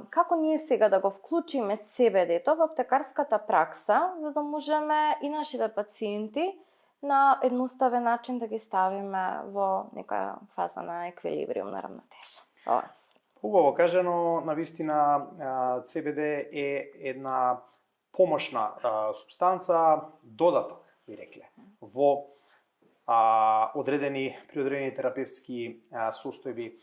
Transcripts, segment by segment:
како ние сега да го вклучиме CBD-то во аптекарската пракса, за да можеме и нашите пациенти на едноставен начин да ги ставиме во нека фаза на еквилибриум, на равнотежа. Убаво кажано, навистина CBD е една помошна супстанца, додаток, би рекле, во при одредени терапевтски состојби.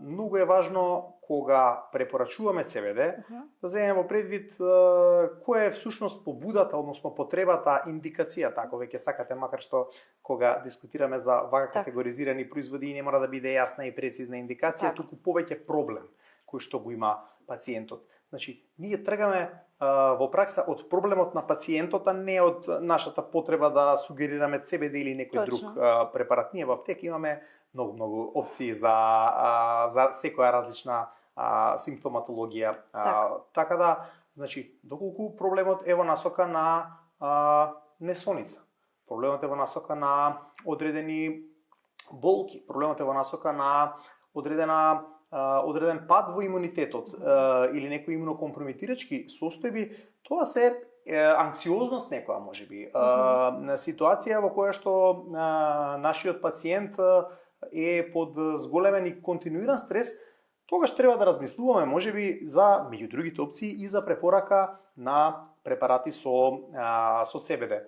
Многу е важно кога препорачуваме CBD да земеме во предвид која е всушност побудата, односно потребата, индикацијата, ако веќе сакате, макар што кога дискутираме за вака категоризирани производи не мора да биде јасна и прецизна индикација, туку повеќе проблем кој што го има пациентот. Значи, ние тргаме во пракса од проблемот на пациентот, а не од нашата потреба да сугерираме CBD или некој друг препарат. Ние во аптека имаме многу опции за секоја различна симптоматологија. Така да, значи, доколку проблемот е во насока на несоница, проблемот е во насока на одредени болки, проблемот е во насока на одреден пад во имунитетот или некои имунокомпромитирачки состојби, тоа се анксиозност некоја можеби, ситуација во која што нашиот пациент е под зголемен и континуиран стрес, тогаш треба да размислуваме можеби за меѓу другите опции и за препорака на препарати со CBD.